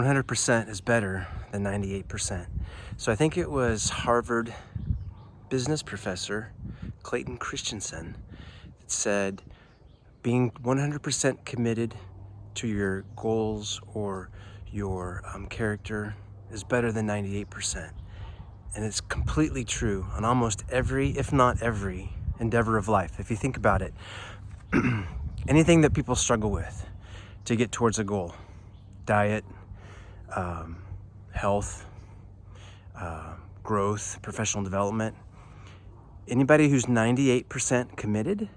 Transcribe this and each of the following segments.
100% is better than 98%. So I think it was Harvard business professor Clayton Christensen that said being 100% committed to your goals or your character is better than 98%. And it's completely true on almost every, if not every, endeavor of life. If you think about it, anything that people struggle with to get towards a goal, diet, health, growth, professional development, anybody who's 98% committed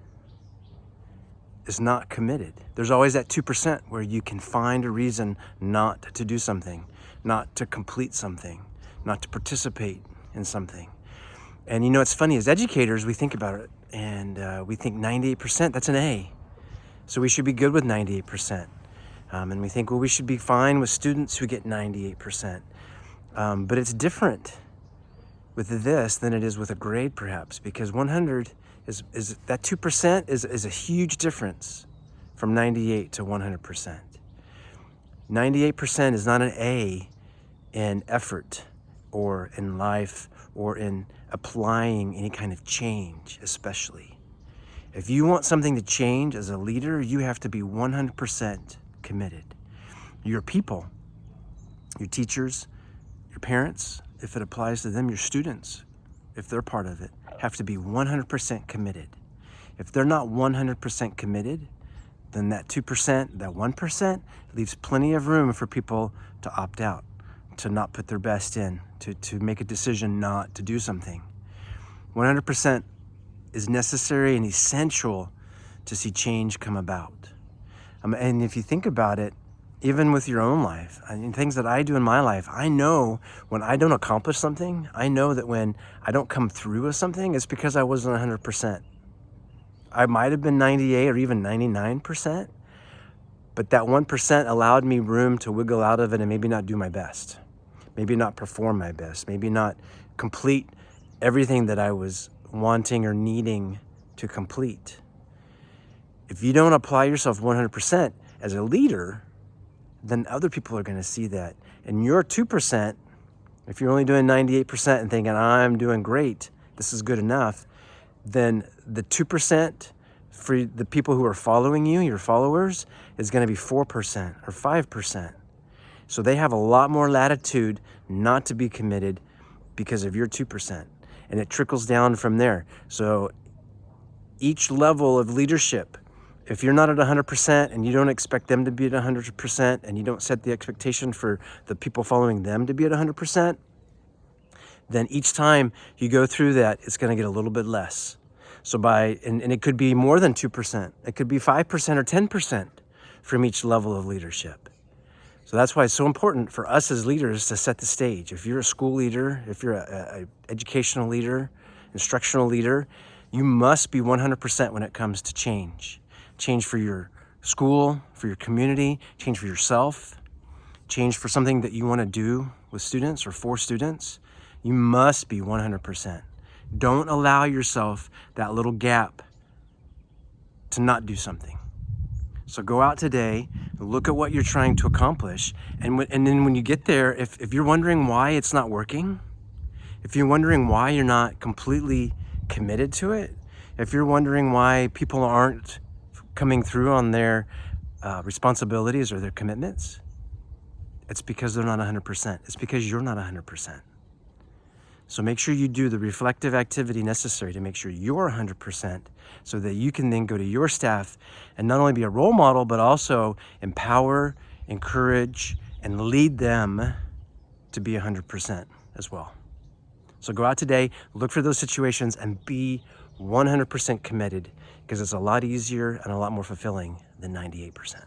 is not committed. There's always that 2% where you can find a reason not to do something, not to complete something, not to participate in something. And you know, it's funny, as educators, we think about it and we think 98%, that's an A. So we should be good with 98%. And we think, well, we should be fine with students who get 98%. But it's different with this than it is with a grade, perhaps, because 100 is that 2% is a huge difference from 98 to 100%. 98% is not an A in effort or in life or in applying any kind of change, especially. If you want something to change as a leader, you have to be 100% committed. Your people, your teachers, your parents, if it applies to them, your students, if they're part of it, have to be 100% committed. If they're not 100% committed, then that 2%, that 1% leaves plenty of room for people to opt out, to not put their best in, to make a decision not to do something. 100% is necessary and essential to see change come about. And if you think about it, even with your own life, I mean, things that I do in my life, I know when I don't accomplish something, I know that when I don't come through with something, it's because I wasn't 100%. I might have been 98 or even 99%, but that 1% allowed me room to wiggle out of it and maybe not do my best, maybe not perform my best, maybe not complete everything that I was wanting or needing to complete. If you don't apply yourself 100% as a leader, then other people are going to see that. And your 2%, if you're only doing 98% and thinking, I'm doing great, this is good enough, then the 2% for the people who are following you, your followers, is going to be 4% or 5%. So they have a lot more latitude not to be committed because of your 2%. And it trickles down from there. So each level of leadership, if you're not at 100% and you don't expect them to be at 100% and you don't set the expectation for the people following them to be at 100%, then each time you go through that, it's going to get a little bit less. So and it could be more than 2%. It could be 5% or 10% from each level of leadership. So that's why it's so important for us as leaders to set the stage. If you're a school leader, if you're an educational leader, instructional leader, you must be 100% when it comes to change. Change for your school, for your community, change for yourself, change for something that you want to do with students or for students. You must be 100%. Don't allow yourself that little gap to not do something. So go out today, look at what you're trying to accomplish, and then when you get there, if you're wondering why it's not working, if you're wondering why you're not completely committed to it, if you're wondering why people aren't coming through on their responsibilities or their commitments, it's because they're not 100%. It's because you're not 100%. So make sure you do the reflective activity necessary to make sure you're 100% so that you can then go to your staff and not only be a role model, but also empower, encourage, and lead them to be 100% as well. So go out today, look for those situations, and be 100% committed, because it's a lot easier and a lot more fulfilling than 98%.